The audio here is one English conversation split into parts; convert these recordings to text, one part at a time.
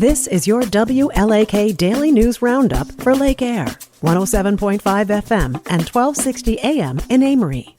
This is your WLAK Daily News Roundup for Lake Air, 107.5 FM and 1260 AM in Amory.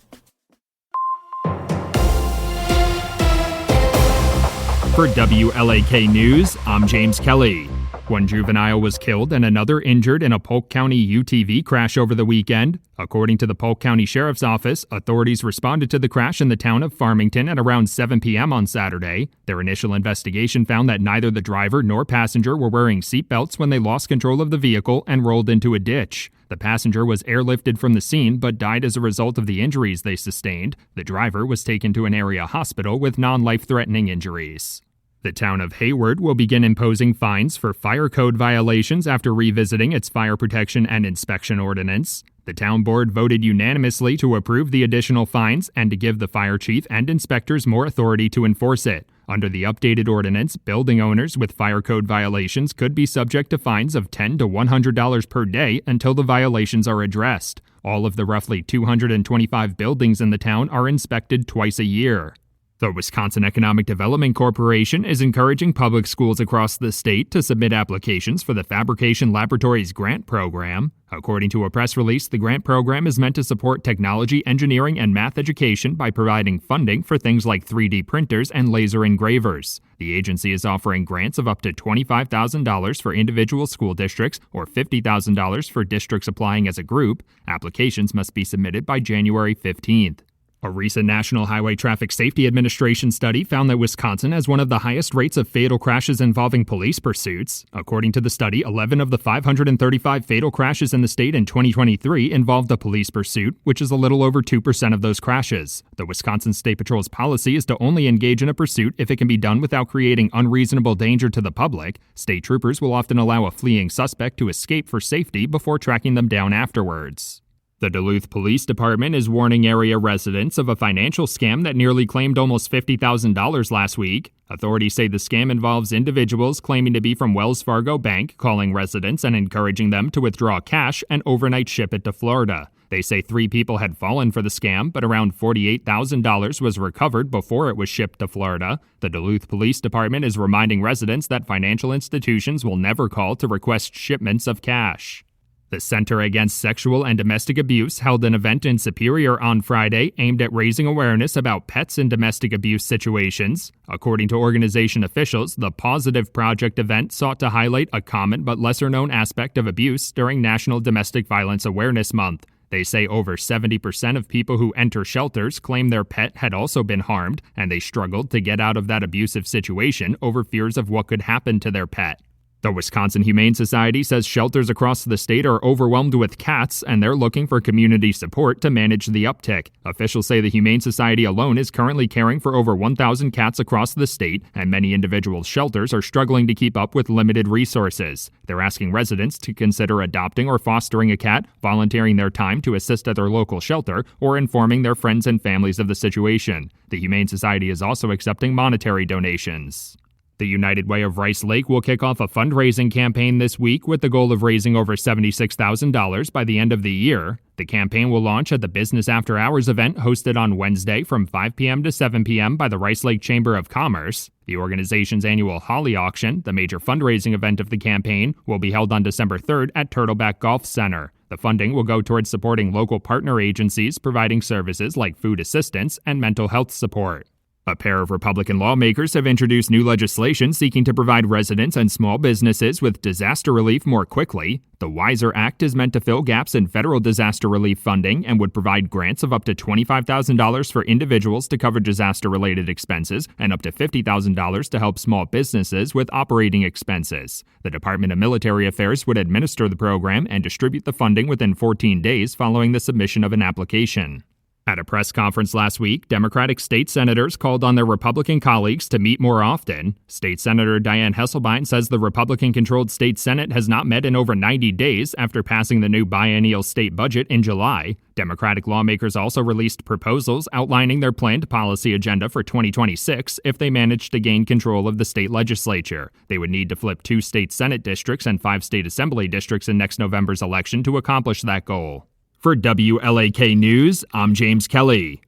For WLAK News, I'm James Kelly. One juvenile was killed and another injured in a Polk County UTV crash over the weekend. According to the Polk County Sheriff's Office, authorities responded to the crash in the town of Farmington at around 7 p.m. on Saturday. Their initial investigation found that neither the driver nor passenger were wearing seatbelts when they lost control of the vehicle and rolled into a ditch. The passenger was airlifted from the scene but died as a result of the injuries they sustained. The driver was taken to an area hospital with non-life-threatening injuries. The town of Hayward will begin imposing fines for fire code violations after revisiting its fire protection and inspection ordinance. The town board voted unanimously to approve the additional fines and to give the fire chief and inspectors more authority to enforce it. Under the updated ordinance, building owners with fire code violations could be subject to fines of $10 to $100 per day until the violations are addressed. All of the roughly 225 buildings in the town are inspected twice a year. The Wisconsin Economic Development Corporation is encouraging public schools across the state to submit applications for the Fabrication Laboratories Grant Program. According to a press release, the grant program is meant to support technology, engineering, and math education by providing funding for things like 3D printers and laser engravers. The agency is offering grants of up to $25,000 for individual school districts or $50,000 for districts applying as a group. Applications must be submitted by January 15th. A recent National Highway Traffic Safety Administration study found that Wisconsin has one of the highest rates of fatal crashes involving police pursuits. According to the study, 11 of the 535 fatal crashes in the state in 2023 involved a police pursuit, which is a little over 2% of those crashes. The Wisconsin State Patrol's policy is to only engage in a pursuit if it can be done without creating unreasonable danger to the public. State troopers will often allow a fleeing suspect to escape for safety before tracking them down afterwards. The Duluth Police Department is warning area residents of a financial scam that nearly claimed almost $50,000 last week. Authorities say the scam involves individuals claiming to be from Wells Fargo Bank, calling residents and encouraging them to withdraw cash and overnight ship it to Florida. They say 3 people had fallen for the scam, but around $48,000 was recovered before it was shipped to Florida. The Duluth Police Department is reminding residents that financial institutions will never call to request shipments of cash. The Center Against Sexual and Domestic Abuse held an event in Superior on Friday aimed at raising awareness about pets in domestic abuse situations. According to organization officials, the Positive Project event sought to highlight a common but lesser-known aspect of abuse during National Domestic Violence Awareness Month. They say over 70% of people who enter shelters claim their pet had also been harmed, and they struggled to get out of that abusive situation over fears of what could happen to their pet. The Wisconsin Humane Society says shelters across the state are overwhelmed with cats, and they're looking for community support to manage the uptick. Officials say the Humane Society alone is currently caring for over 1,000 cats across the state, and many individual shelters are struggling to keep up with limited resources. They're asking residents to consider adopting or fostering a cat, volunteering their time to assist at their local shelter, or informing their friends and families of the situation. The Humane Society is also accepting monetary donations. The United Way of Rice Lake will kick off a fundraising campaign this week with the goal of raising over $76,000 by the end of the year. The campaign will launch at the Business After Hours event hosted on Wednesday from 5 p.m. to 7 p.m. by the Rice Lake Chamber of Commerce. The organization's annual Holly Auction, the major fundraising event of the campaign, will be held on December 3rd at Turtleback Golf Center. The funding will go towards supporting local partner agencies providing services like food assistance and mental health support. A pair of Republican lawmakers have introduced new legislation seeking to provide residents and small businesses with disaster relief more quickly. The WISER Act is meant to fill gaps in federal disaster relief funding and would provide grants of up to $25,000 for individuals to cover disaster-related expenses and up to $50,000 to help small businesses with operating expenses. The Department of Military Affairs would administer the program and distribute the funding within 14 days following the submission of an application. At a press conference last week, Democratic state senators called on their Republican colleagues to meet more often. State Senator Dianne Hesselbein says the Republican-controlled state Senate has not met in over 90 days after passing the new biennial state budget in July. Democratic lawmakers also released proposals outlining their planned policy agenda for 2026 if they manage to gain control of the state legislature. They would need to flip 2 state Senate districts and 5 state assembly districts in next November's election to accomplish that goal. For WLAK News, I'm James Kelly.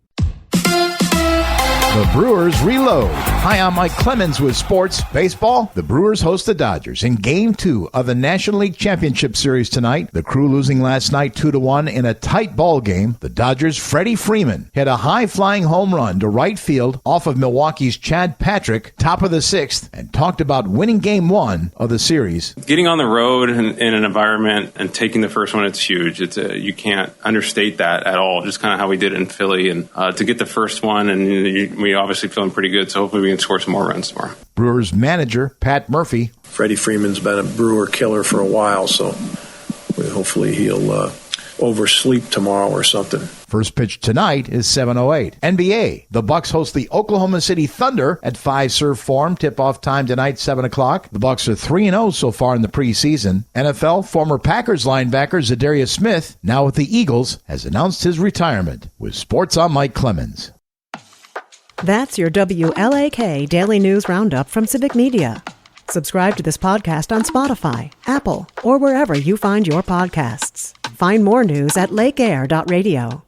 The Brewers reload. Hi, I'm Mike Clemens with sports. Baseball, the Brewers host the Dodgers in Game 2 of the National League Championship Series tonight. The Crew losing last night 2-1 in a tight ball game. The Dodgers' Freddie Freeman hit a high-flying home run to right field off of Milwaukee's Chad Patrick, top of the 6th, and talked about winning Game 1 of the series. Getting on the road in an environment and taking the first one, it's huge. You can't understate that at all, just kind of how we did it in Philly. And to get the first one, and we obviously feeling pretty good, so hopefully we can score some more runs tomorrow. Brewers manager Pat Murphy. Freddie Freeman's been a Brewer killer for a while, so hopefully he'll oversleep tomorrow or something. First pitch tonight is 7:08. NBA. The Bucks host the Oklahoma City Thunder at Fiserv Forum. Tip-off time tonight, 7 o'clock. The Bucks are 3-0 so far in the preseason. NFL former Packers linebacker Zadarius Smith, now with the Eagles, has announced his retirement. With Sports, I'm Mike Clemens. That's your WLAK Daily News Roundup from Civic Media. Subscribe to this podcast on Spotify, Apple, or wherever you find your podcasts. Find more news at lakeair.radio.